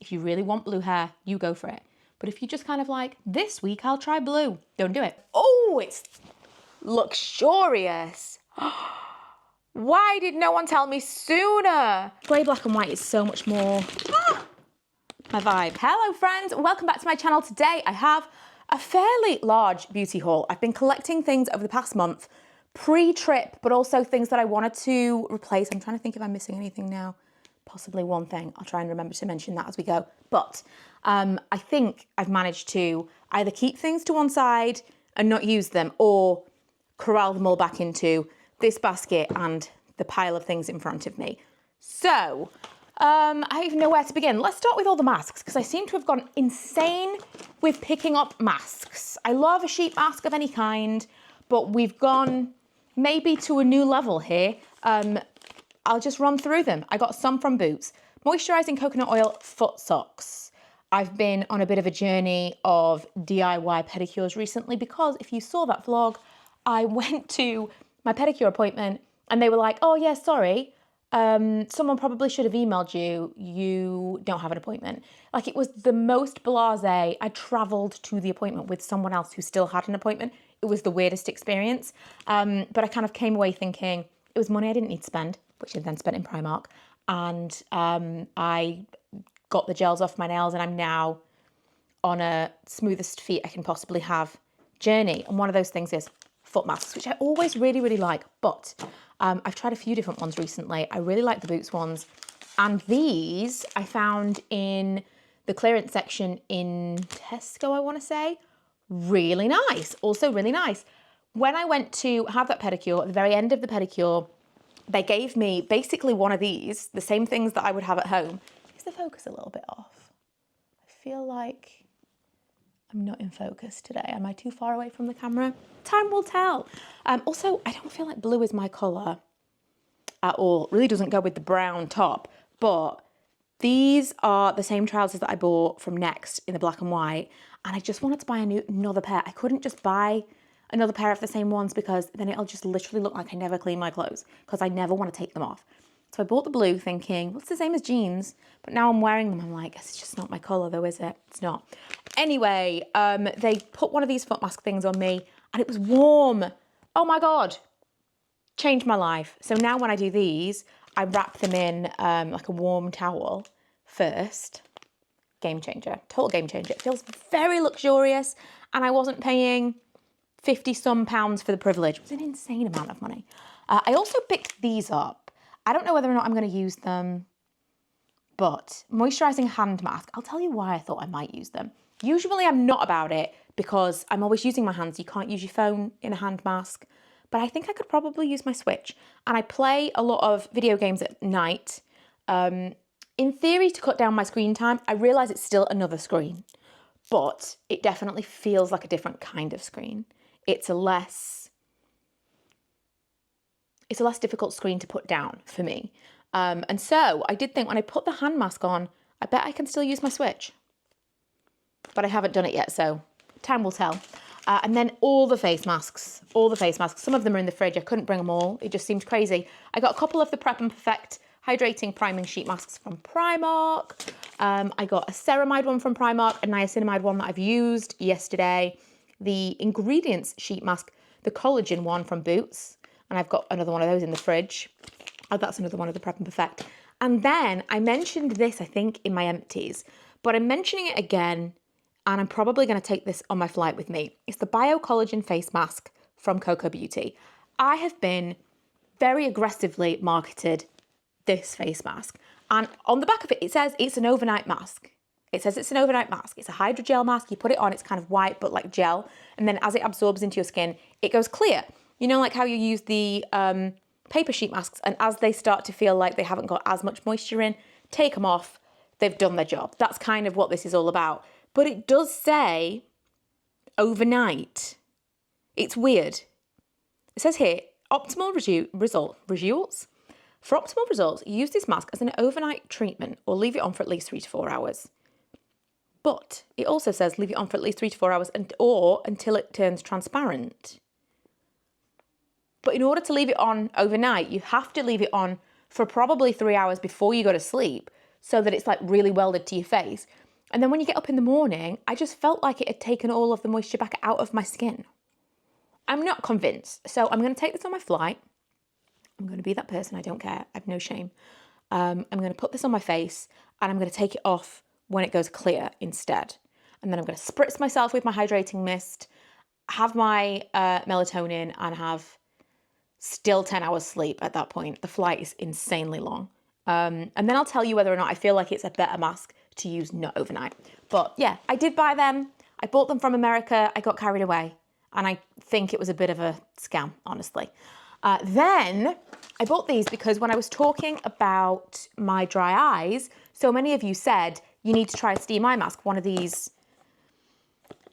If you really want blue hair, you go for it. But if you just kind of like, this week I'll try blue, don't do it. Oh, it's luxurious. Why did no one tell me sooner? Grey, black and white is so much more my vibe. Hello friends, welcome back to my channel. Today I have a fairly large beauty haul. I've been collecting things over the past month, pre-trip, but also things that I wanted to replace. I'm trying to think if I'm missing anything now. Possibly one thing. I'll try and remember to mention that as we go. But I think I've managed to either keep things to one side and not use them, or corral them all back into this basket and the pile of things in front of me. So, I don't even know where to begin. Let's start with all the masks, because I seem to have gone insane with picking up masks. I love a sheet mask of any kind, but we've gone maybe to a new level here. I'll just run through them. I got some from Boots. Moisturising coconut oil foot socks. I've been on a bit of a journey of DIY pedicures recently, because if you saw that vlog, I went to my pedicure appointment and they were like, oh yeah, sorry, someone probably should have emailed you. You don't have an appointment. Like, it was the most blasé. I travelled to the appointment with someone else who still had an appointment. It was the weirdest experience. But I kind of came away thinking it was money I didn't need to spend, which I then spent in Primark. And I got the gels off my nails and I'm now on a smoothest feet I can possibly have journey. And one of those things is foot masks, which I always really, really like. But I've tried a few different ones recently. I really like the Boots ones. And these I found in the clearance section in Tesco, I want to say. Really nice. Also really nice. When I went to have that pedicure, at the very end of the pedicure, they gave me basically one of these, the same things that I would have at home. Is the focus a little bit off? I feel like I'm not in focus today. Am I too far away from the camera? Time will tell. Also, I don't feel like blue is my colour at all. It really doesn't go with the brown top, but these are the same trousers that I bought from Next in the black and white, and I just wanted to buy another pair. I couldn't just buy another pair of the same ones, because then it'll just literally look like I never clean my clothes, because I never want to take them off. So I bought the blue thinking, well, it's the same as jeans, but now I'm wearing them. I'm like, it's just not my colour though, is it? It's not. Anyway, they put one of these foot mask things on me and it was warm. Oh my God, changed my life. So now when I do these, I wrap them in like a warm towel first. Game changer, total game changer. It feels very luxurious and I wasn't paying 50 some pounds for the privilege. It was an insane amount of money. I also picked these up. I don't know whether or not I'm going to use them, but moisturising hand mask. I'll tell you why I thought I might use them. Usually I'm not about it because I'm always using my hands. You can't use your phone in a hand mask, but I think I could probably use my Switch. And I play a lot of video games at night. In theory, to cut down my screen time, I realise it's still another screen, but it definitely feels like a different kind of screen. It's a less difficult screen to put down for me. And so I did think when I put the hand mask on, I bet I can still use my Switch. But I haven't done it yet, so time will tell. And then all the face masks. Some of them are in the fridge. I couldn't bring them all. It just seemed crazy. I got a couple of the Prep and Perfect Hydrating Priming Sheet Masks from Primark. I got a ceramide one from Primark, a niacinamide one that I've used yesterday. The Ingredients Sheet Mask, the collagen one from Boots. And I've got another one of those in the fridge. Oh, that's another one of the Prep and Perfect. And then I mentioned this, I think, in my empties, but I'm mentioning it again, and I'm probably going to take this on my flight with me. It's the Bio Collagen Face Mask from Cocoa Beauty. I have been very aggressively marketed this face mask. And on the back of it, it says it's an overnight mask. It says it's an overnight mask. It's a hydrogel mask. You put it on, it's kind of white, but like gel. And then as it absorbs into your skin, it goes clear. You know, like how you use the paper sheet masks, and as they start to feel like they haven't got as much moisture in, take them off, they've done their job. That's kind of what this is all about. But it does say overnight. It's weird. It says here, optimal results. For optimal results, use this mask as an overnight treatment or leave it on for at least 3 to 4 hours. But it also says leave it on for at least 3 to 4 hours or until it turns transparent. But in order to leave it on overnight, you have to leave it on for probably 3 hours before you go to sleep. so that it's like really welded to your face. And then when you get up in the morning, I just felt like it had taken all of the moisture back out of my skin. I'm not convinced. So I'm going to take this on my flight. I'm going to be that person. I don't care. I have no shame. I'm going to put this on my face and I'm going to take it off when it goes clear instead. And then I'm going to spritz myself with my hydrating mist, have my melatonin, and have still 10 hours sleep at that point. The flight is insanely long. And then I'll tell you whether or not I feel like it's a better mask to use not overnight. But yeah, I did buy them. I bought them from America. I got carried away. And I think it was a bit of a scam, honestly. Then I bought these because when I was talking about my dry eyes, so many of you said you need to try a steam eye mask, one of these,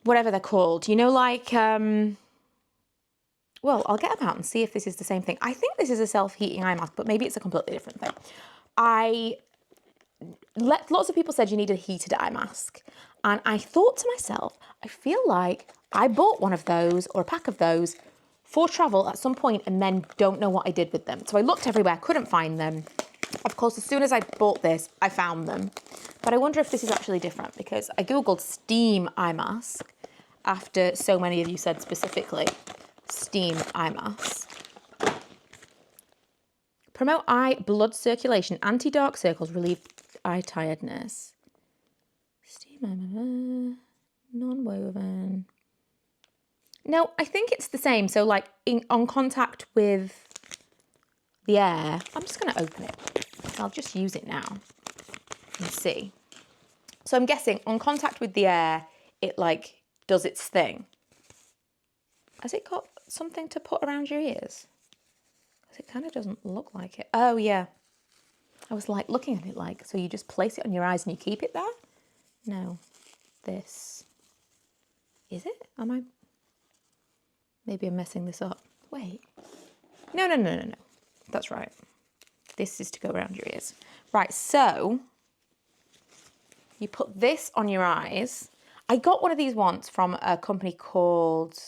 whatever they're called, you know, like, well, I'll get them out and see if this is the same thing. I think this is a self-heating eye mask, but maybe it's a completely different thing. Lots of people said you need a heated eye mask. And I thought to myself, I feel like I bought one of those or a pack of those for travel at some point and then don't know what I did with them. So I looked everywhere, couldn't find them. Of course, as soon as I bought this, I found them. But I wonder if this is actually different because I Googled steam eye mask after so many of you said specifically steam eye mask. Promote eye blood circulation, anti-dark circles, relieve eye tiredness. Steam eye, non-woven. No, I think it's the same. So like on contact with the air, I'm just going to open it. I'll just use it now and see. So I'm guessing on contact with the air, it like does its thing. Has it got something to put around your ears? Because it kind of doesn't look like it. Oh yeah. I was like looking at it like, so you just place it on your eyes and you keep it there? No, this, is it? Am I? Maybe I'm messing this up. Wait. No. That's right. This is to go around your ears. Right, so you put this on your eyes. I got one of these once from a company called,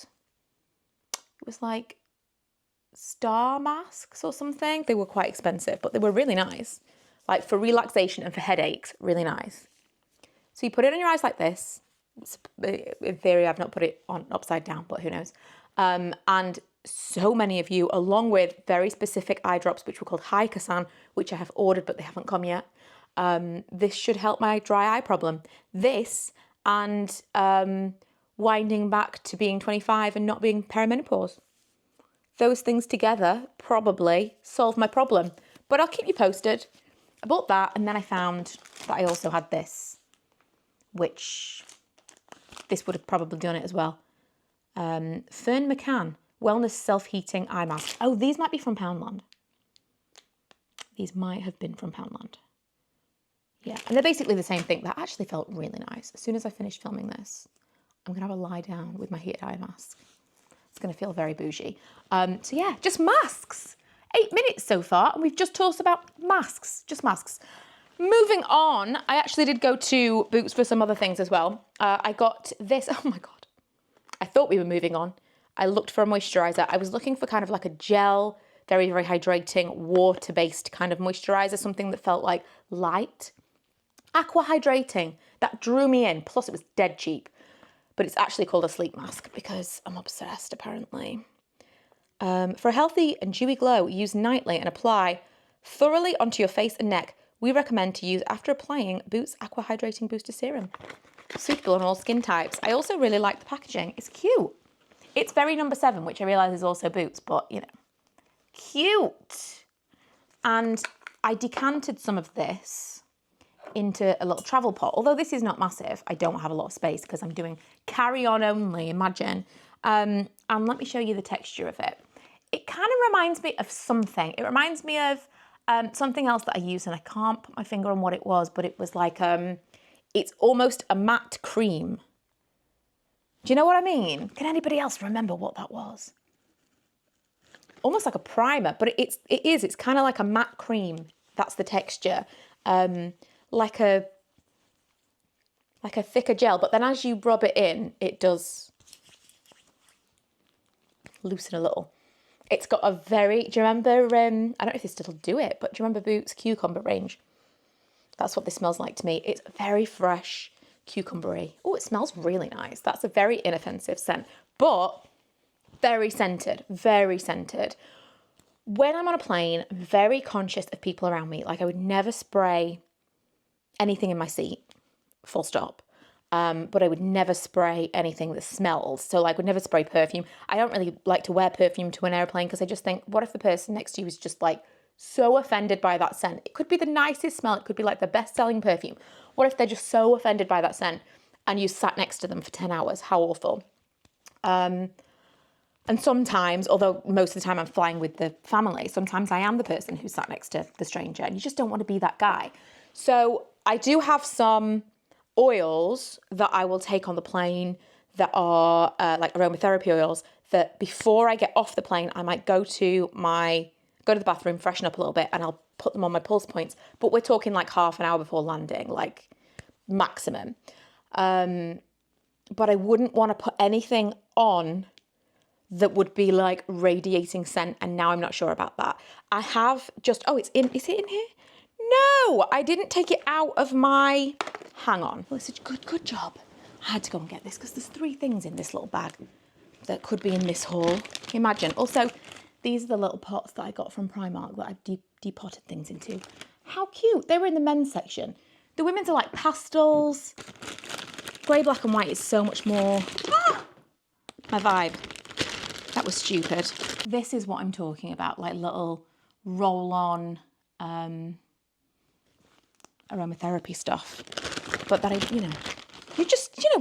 it was like Star Masks or something. They were quite expensive, but they were really nice. Like for relaxation and for headaches, really nice. So you put it on your eyes like this. In theory, I've not put it on upside down, but who knows. And so many of you, along with very specific eye drops, which were called Haikasan, which I have ordered, but they haven't come yet. This should help my dry eye problem. This and winding back to being 25 and not being perimenopause. Those things together probably solve my problem, but I'll keep you posted. I bought that and then I found that I also had this, which this would have probably done it as well. Fern McCann Wellness Self-Heating Eye Mask. Oh, these might be from Poundland. These might have been from Poundland. Yeah, and they're basically the same thing. That actually felt really nice. As soon as I finished filming this, I'm going to have a lie down with my heated eye mask. It's going to feel very bougie. So yeah, just masks. 8 minutes so far, and we've just talked about masks. Just masks. Moving on, I actually did go to Boots for some other things as well. I got this. Oh my God. I thought we were moving on. I looked for a moisturizer. I was looking for kind of like a gel, very, very hydrating, water-based kind of moisturizer, something that felt like light. Aqua hydrating. That drew me in. Plus, it was dead cheap. But it's actually called a sleep mask because I'm obsessed, apparently. For a healthy and dewy glow, use nightly and apply thoroughly onto your face and neck. We recommend to use after applying Boots Aqua Hydrating Booster Serum. Suitable on all skin types. I also really like the packaging. It's cute. It's very number 7, which I realise is also Boots, but, you know, cute. And I decanted some of this into a little travel pot. Although this is not massive, I don't have a lot of space because I'm doing carry-on only, imagine. And let me show you the texture of it. It kind of reminds me of something. It reminds me of something else that I used, and I can't put my finger on what it was, but it was like, it's almost a matte cream. Do you know what I mean? Can anybody else remember what that was? Almost like a primer, but it's kind of like a matte cream. That's the texture. Like a thicker gel, but then as you rub it in, it does loosen a little. It's got a very, do you remember, I don't know if they still do it, but do you remember Boots Cucumber range? That's what this smells like to me. It's very fresh, cucumbery. Oh, it smells really nice. That's a very inoffensive scent, but very scented, very scented. When I'm on a plane, I'm very conscious of people around me. Like I would never spray anything in my seat, full stop. But I would never spray anything that smells. So like would never spray perfume. I don't really like to wear perfume to an airplane because I just think, what if the person next to you is just like so offended by that scent? It could be the nicest smell. It could be like the best-selling perfume. What if they're just so offended by that scent and you sat next to them for 10 hours? How awful. And sometimes, although most of the time I'm flying with the family, sometimes I am the person who sat next to the stranger and you just don't want to be that guy. So I do have some oils that I will take on the plane that are like aromatherapy oils that before I get off the plane, I might go to the bathroom, freshen up a little bit and I'll put them on my pulse points. But we're talking like half an hour before landing, like maximum. But I wouldn't want to put anything on that would be like radiating scent, and now I'm not sure about that. I have just, is it in here? No, I didn't take it out of my, hang on. Well, it's a good job. I had to go and get this because there's 3 things in this little bag that could be in this haul. Imagine. Also, these are the little pots that I got from Primark that I've depotted things into. How cute. They were in the men's section. The women's are like pastels. Grey, black and white is so much more my vibe. That was stupid. This is what I'm talking about, like little roll-on aromatherapy stuff. But that you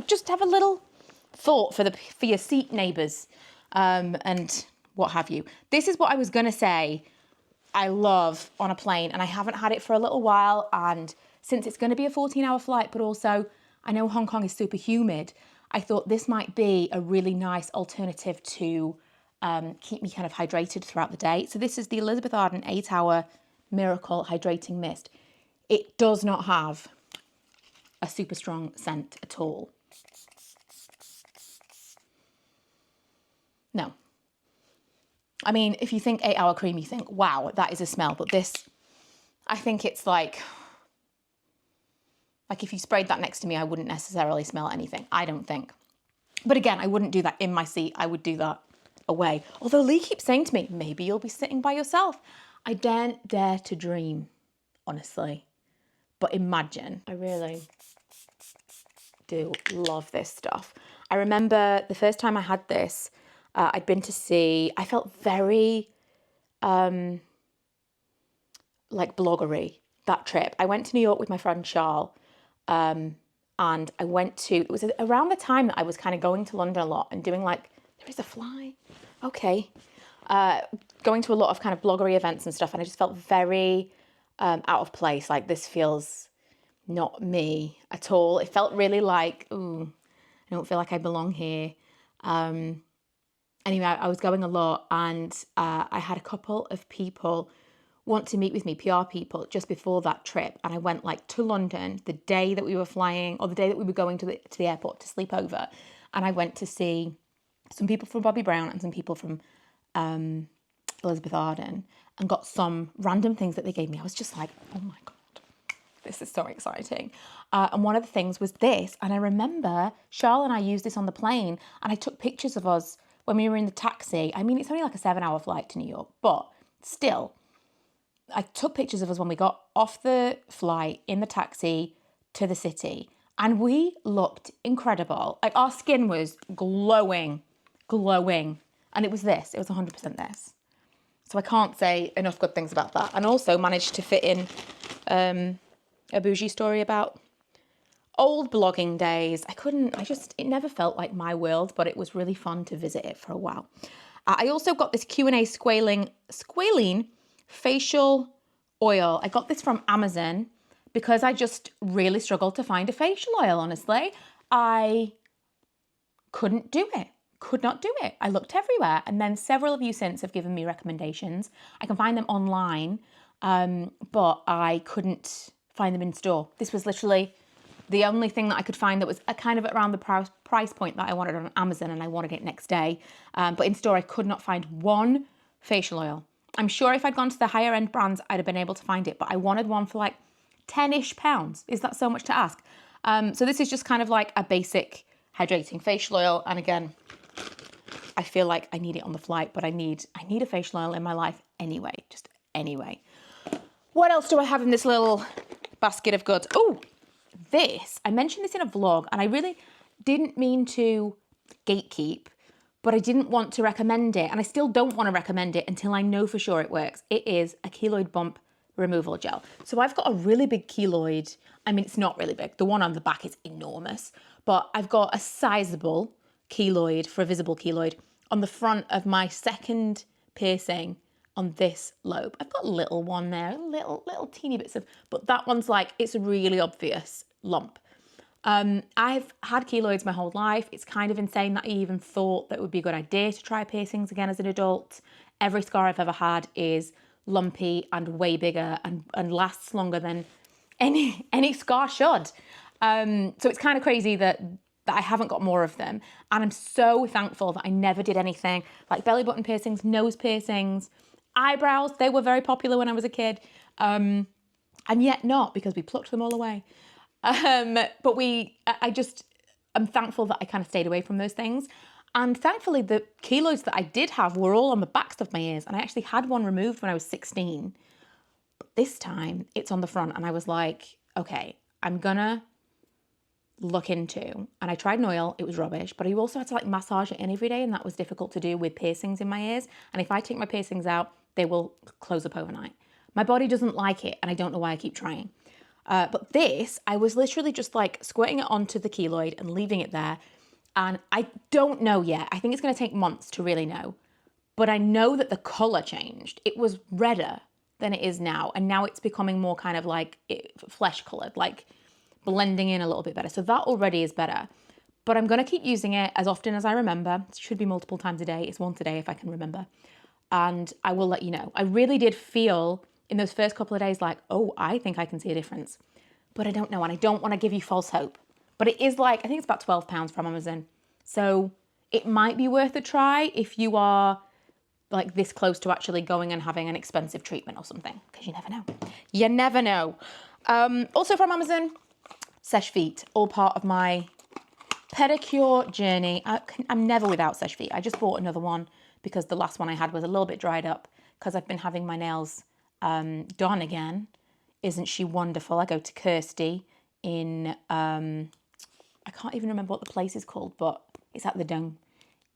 just have a little thought for your seat neighbours and what have you. This is what I was gonna say I love on a plane, and I haven't had it for a little while, and since it's gonna be a 14-hour flight, but also I know Hong Kong is super humid, I thought this might be a really nice alternative to keep me kind of hydrated throughout the day. So this is the Elizabeth Arden 8-Hour Miracle Hydrating Mist. It does not have a super strong scent at all. No. I mean, if you think 8-Hour Cream, you think, wow, that is a smell. But this, I think it's like if you sprayed that next to me, I wouldn't necessarily smell anything. I don't think. But again, I wouldn't do that in my seat. I would do that away. Although Lee keeps saying to me, maybe you'll be sitting by yourself. I don't dare to dream, honestly. But imagine, I really do love this stuff. I remember the first time I had this, I'd been to see, I felt very like bloggery that trip. I went to New York with my friend Charles, and I went to, it was around the time that I was kind of going to London a lot and doing like, there is a fly, okay. Going to a lot of kind of bloggery events and stuff, and I just felt very out of place. Like, this feels not me at all. It felt really like, ooh, I don't feel like I belong here. Anyway, I was going a lot, and I had a couple of people want to meet with me, PR people, just before that trip. And I went like to London the day that we were flying, or the day that we were going to the airport to sleep over. And I went to see some people from Bobbi Brown and some people from Elizabeth Arden, and got some random things that they gave me. I was just like, oh my God, this is so exciting. And one of the things was this. And I remember Charlotte and I used this on the plane, and I took pictures of us when we were in the taxi. I mean, it's only like a 7-hour flight to New York, but still, I took pictures of us when we got off the flight in the taxi to the city, and we looked incredible. Like, our skin was glowing. And it was this, it was 100% this. So I can't say enough good things about that. And also managed to fit in a bougie story about old blogging days. It never felt like my world, but it was really fun to visit it for a while. I also got this Q+A Squalene Facial Oil. I got this from Amazon because I just really struggled to find a facial oil, honestly. I could not do it. I looked everywhere. And then several of you since have given me recommendations. I can find them online, but I couldn't find them in store. This was literally the only thing that I could find that was a kind of around the price point that I wanted on Amazon, and I wanted it next day. But in store, I could not find one facial oil. I'm sure if I'd gone to the higher end brands, I'd have been able to find it, but I wanted one for like 10-ish pounds. Is that so much to ask? So this is just kind of like a basic hydrating facial oil. And again, I feel like I need it on the flight, but I need a facial oil in my life anyway, just anyway. What else do I have in this little basket of goods? Oh, this, I mentioned this in a vlog, and I really didn't mean to gatekeep, but I didn't want to recommend it, and I still don't want to recommend it until I know for sure it works. It is a keloid bump removal gel. So I've got a really big keloid. I mean, it's not really big. The one on the back is enormous, but I've got a sizable keloid, for a visible keloid, on the front of my second piercing on this lobe. I've got a little one there, little teeny bits of, but that one's like, it's a really obvious lump. I've had keloids my whole life. It's kind of insane that I even thought that it would be a good idea to try piercings again as an adult. Every scar I've ever had is lumpy and way bigger and lasts longer than any scar should. So it's kind of crazy that I haven't got more of them. And I'm so thankful that I never did anything like belly button piercings, nose piercings, eyebrows. They were very popular when I was a kid. And yet not, because we plucked them all away. But I'm thankful that I kind of stayed away from those things. And thankfully the keloids that I did have were all on the backs of my ears. And I actually had one removed when I was 16. But this time it's on the front. And I was like, okay, I'm gonna look into, and I tried an oil, it was rubbish, but you also had to like massage it in every day, and that was difficult to do with piercings in my ears. And if I take my piercings out, they will close up overnight. My body doesn't like it, and I don't know why I keep trying. But this, I was literally just like squirting it onto the keloid and leaving it there. And I don't know yet. I think it's going to take months to really know. But I know that the color changed. It was redder than it is now. And now it's becoming more kind of like flesh colored, like blending in a little bit better. So that already is better. But I'm going to keep using it as often as I remember. It should be multiple times a day. It's once a day if I can remember. And I will let you know. I really did feel in those first couple of days like, oh, I think I can see a difference. But I don't know, and I don't want to give you false hope. But it is like, I think it's about £12 from Amazon. So it might be worth a try if you are like this close to actually going and having an expensive treatment or something, because you never know. You never know. Also from Amazon, Seche Vite, all part of my pedicure journey. I'm never without Seche Vite. I just bought another one because the last one I had was a little bit dried up because I've been having my nails done again. Isn't she wonderful? I go to Kirsty in, I can't even remember what the place is called, but it's at the Dung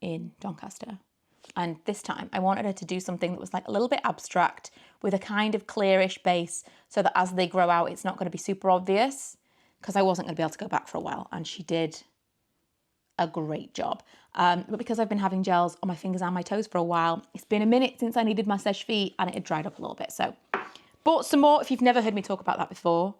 in Doncaster. And this time I wanted her to do something that was like a little bit abstract with a kind of clearish base so that as they grow out, it's not going to be super obvious, because I wasn't going to be able to go back for a while. And she did a great job. But because I've been having gels on my fingers and my toes for a while, it's been a minute since I needed my Seche Vite and it had dried up a little bit. So bought some more. If you've never heard me talk about that before,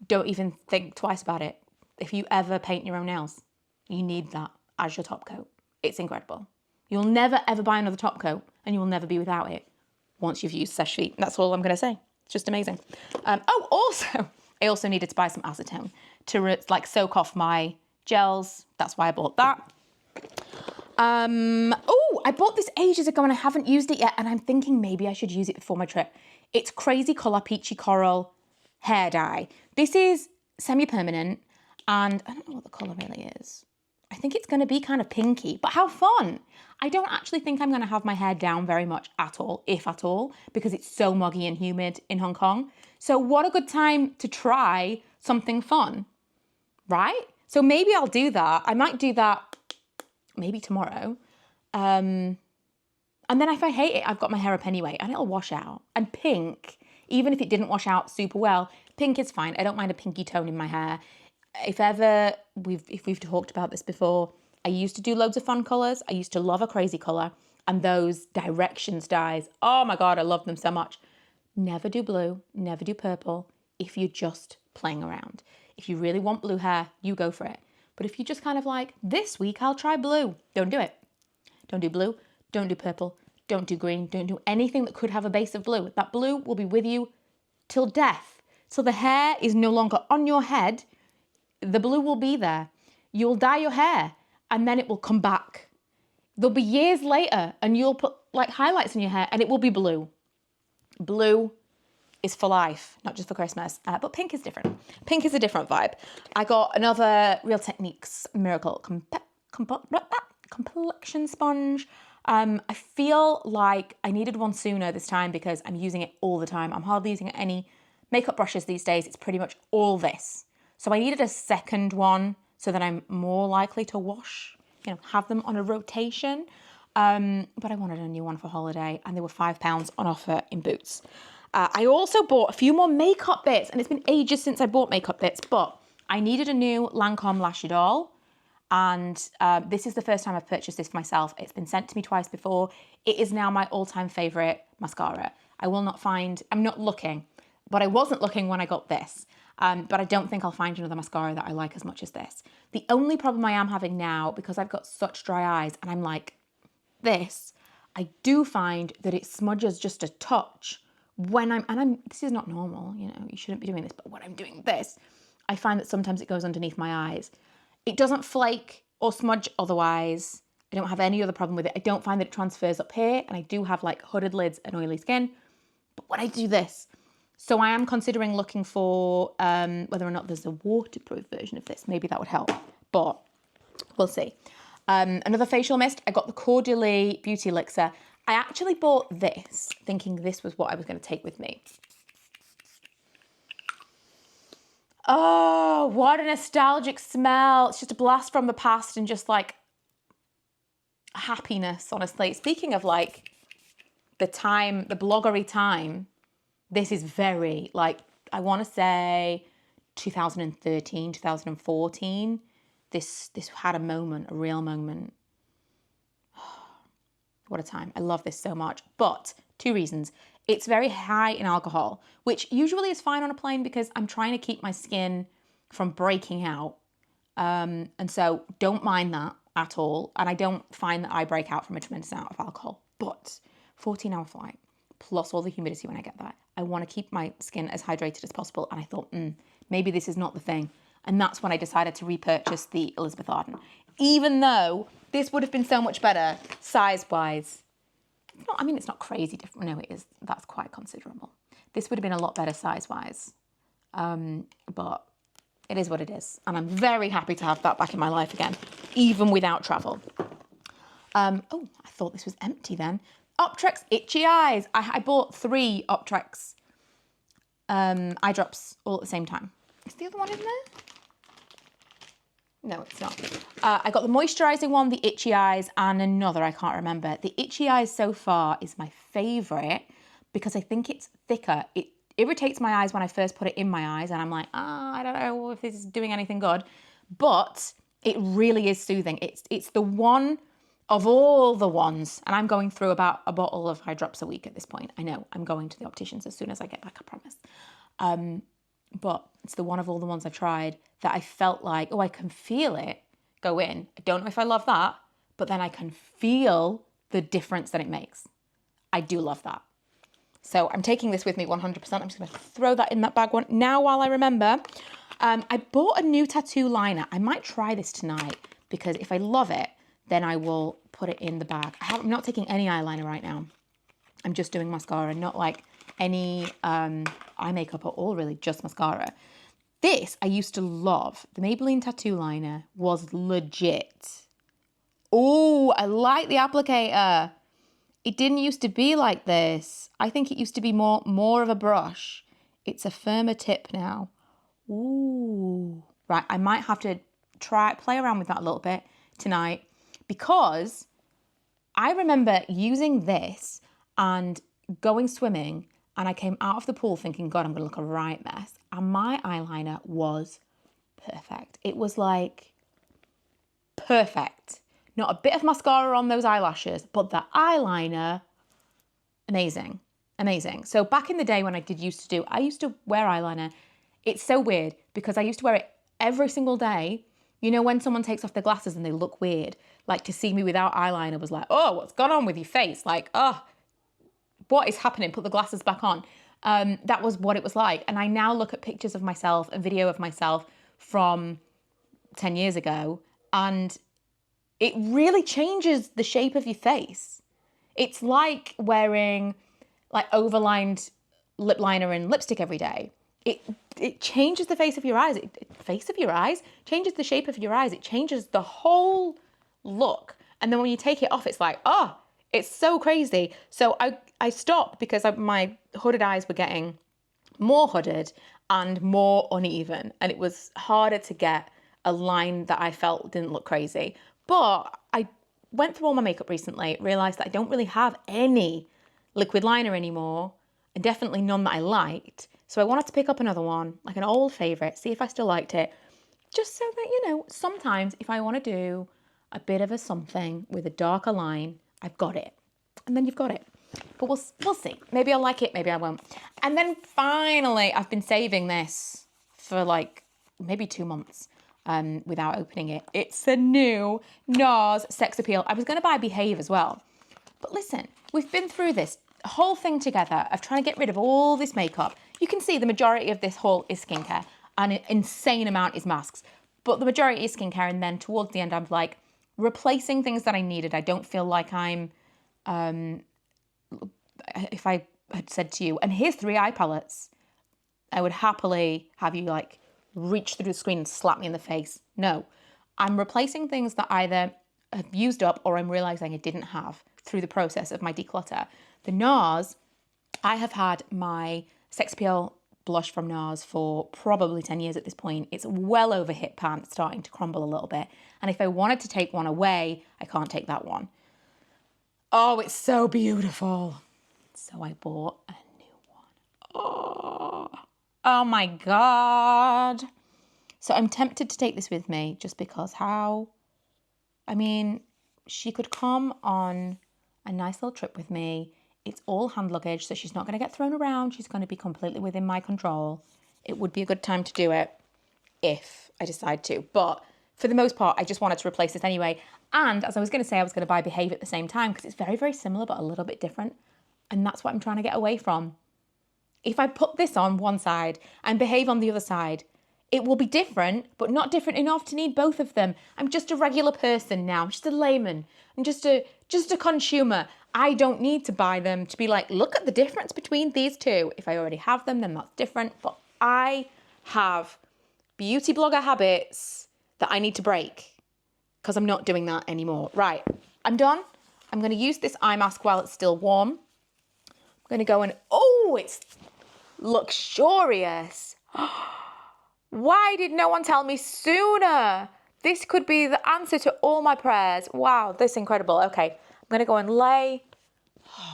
don't even think twice about it. If you ever paint your own nails, you need that as your top coat. It's incredible. You'll never ever buy another top coat and you will never be without it once you've used Seche Vite. That's all I'm going to say. It's just amazing. Also, I also needed to buy some acetone to like soak off my gels. That's why I bought that. I bought this ages ago and I haven't used it yet, and I'm thinking maybe I should use it before my trip. It's Crazy Colour Peachy Coral hair dye. This is semi-permanent, and I don't know what the colour really is. I think it's going to be kind of pinky, but how fun. I don't actually think I'm going to have my hair down very much at all, if at all, because it's so muggy and humid in Hong Kong. So what a good time to try something fun, right? So maybe I'll do that. I might do that maybe tomorrow. And then if I hate it, I've got my hair up anyway and it'll wash out. And pink, even if it didn't wash out super well, pink is fine. I don't mind a pinky tone in my hair. If we've talked about this before, I used to do loads of fun colours. I used to love a crazy colour, and those directions dyes, oh my God, I love them so much. Never do blue, never do purple if you're just playing around. If you really want blue hair, you go for it. But if you're just kind of like, this week I'll try blue, don't do it. Don't do blue, don't do purple, don't do green, don't do anything that could have a base of blue. That blue will be with you till death. So the hair is no longer on your head. The blue will be there. You'll dye your hair and then it will come back. There'll be years later and you'll put like highlights in your hair and it will be blue. Blue is for life, not just for Christmas. But pink is different. Pink is a different vibe. I got another Real Techniques Miracle Complexion Sponge. I feel like I needed one sooner this time because I'm using it all the time. I'm hardly using any makeup brushes these days. It's pretty much all this. So I needed a second one so that I'm more likely to wash, you know, have them on a rotation. But I wanted a new one for holiday and they were £5 on offer in Boots. I also bought a few more makeup bits, and it's been ages since I bought makeup bits, but I needed a new Lancome Lash It All. And this is the first time I've purchased this for myself. It's been sent to me twice before. It is now my all-time favorite mascara. I will not find, I'm not looking, but I wasn't looking when I got this. But I don't think I'll find another mascara that I like as much as this. The only problem I am having now, because I've got such dry eyes and I'm like this, I do find that it smudges just a touch when this is not normal, you know, you shouldn't be doing this, but when I'm doing this, I find that sometimes it goes underneath my eyes. It doesn't flake or smudge otherwise. I don't have any other problem with it. I don't find that it transfers up here, and I do have like hooded lids and oily skin, but when I do this, so I am considering looking for whether or not there's a waterproof version of this. Maybe that would help, but we'll see. Another facial mist, I got the Cordially Beauty Elixir. I actually bought this thinking this was what I was going to take with me. Oh, what a nostalgic smell. It's just a blast from the past and just like happiness, honestly. Speaking of like the time, the bloggery time, this is very like, I want to say 2013, 2014. This had a moment, a real moment. What a time. I love this so much. But 2 reasons. It's very high in alcohol, which usually is fine on a plane because I'm trying to keep my skin from breaking out. And so don't mind that at all. And I don't find that I break out from a tremendous amount of alcohol. But 14-hour flight, plus all the humidity when I get there, I want to keep my skin as hydrated as possible. And I thought, maybe this is not the thing. And that's when I decided to repurchase the Elizabeth Arden. Even though this would have been so much better size-wise. I mean, it's not crazy different. No, it is. That's quite considerable. This would have been a lot better size-wise. But it is what it is. And I'm very happy to have that back in my life again, even without travel. Oh, I thought this was empty then. Optrex Itchy Eyes. I bought 3 Optrex eye drops all at the same time. Is the other one in there? No, it's not. I got the moisturising one, the Itchy Eyes, and another, I can't remember. The Itchy Eyes so far is my favourite because I think it's thicker. It irritates my eyes when I first put it in my eyes, and I'm like, I don't know if this is doing anything good. But it really is soothing. It's the one of all the ones, and I'm going through about a bottle of eye drops a week at this point. I know, I'm going to the opticians as soon as I get back, I promise. But it's the one of all the ones I've tried that I felt like, oh, I can feel it go in. I don't know if I love that, but then I can feel the difference that it makes. I do love that. So I'm taking this with me 100%. I'm just going to throw that in that bag one now while I remember. I bought a new tattoo liner. I might try this tonight because if I love it, then I will put it in the bag. I'm not taking any eyeliner right now. I'm just doing mascara, not like any eye makeup at all, really, just mascara. This I used to love. The Maybelline tattoo liner was legit. Oh, I like the applicator. It didn't used to be like this. I think it used to be more of a brush. It's a firmer tip now. Ooh. Right, I might have to play around with that a little bit tonight because I remember using this and going swimming, and I came out of the pool thinking, God, I'm going to look a right mess. And my eyeliner was perfect. It was like perfect. Not a bit of mascara on those eyelashes, but the eyeliner, amazing, amazing. So back in the day when I used to wear eyeliner. It's so weird because I used to wear it every single day. You know, when someone takes off their glasses and they look weird, like to see me without eyeliner was like, oh, what's gone on with your face? Like, oh, what is happening? Put the glasses back on. That was what it was like. And I now look at pictures of myself and video of myself from 10 years ago, and it really changes the shape of your face. It's like wearing like overlined lip liner and lipstick every day, it changes the face of your eyes. Changes the shape of your eyes. It changes the whole look. And then when you take it off, it's like, oh, it's so crazy. So I stopped because my hooded eyes were getting more hooded and more uneven. And it was harder to get a line that I felt didn't look crazy. But I went through all my makeup recently, realized that I don't really have any liquid liner anymore, and definitely none that I liked. So I wanted to pick up another one, like an old favorite, see if I still liked it. Just so that, you know, sometimes if I want to do a bit of a something with a darker line, I've got it. And then you've got it. But we'll see. Maybe I'll like it, maybe I won't. And then finally, I've been saving this for like maybe 2 months without opening it. It's a new Nars Sex Appeal. I was going to buy Behave as well. But listen, we've been through this whole thing together of trying to get rid of all this makeup. You can see the majority of this haul is skincare. And an insane amount is masks. But the majority is skincare. And then towards the end, I'm like replacing things that I needed. I don't feel like I'm... if I had said to you, and here's 3 eye palettes, I would happily have you like reach through the screen and slap me in the face. No, I'm replacing things that either have used up or I'm realizing I didn't have through the process of my declutter. The Nars, I have had my Sex Appeal blush from Nars for probably 10 years at this point. It's well over hip pan, it's starting to crumble a little bit. And if I wanted to take one away, I can't take that one. Oh, it's so beautiful. So I bought a new one. Oh my God. So I'm tempted to take this with me just because she could come on a nice little trip with me. It's all hand luggage, so she's not going to get thrown around. She's going to be completely within my control. It would be a good time to do it if I decide to. But for the most part, I just wanted to replace this anyway. And as I was going to say, I was going to buy Behave at the same time because it's very, very similar, but a little bit different. And that's what I'm trying to get away from. If I put this on one side and Behave on the other side, it will be different, but not different enough to need both of them. I'm just a regular person now. I'm just a layman. I'm just a consumer. I don't need to buy them to be like, look at the difference between these two. If I already have them, then that's different. But I have beauty blogger habits that I need to break because I'm not doing that anymore. Right, I'm done. I'm going to use this eye mask while it's still warm. I'm going to go and, oh, it's luxurious. Why did no one tell me sooner? This could be the answer to all my prayers. Wow, this is incredible. Okay, I'm going to go and lay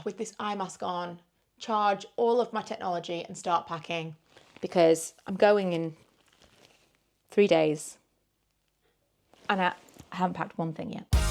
with this eye mask on, charge all of my technology and start packing because I'm going in 3 days and I haven't packed one thing yet.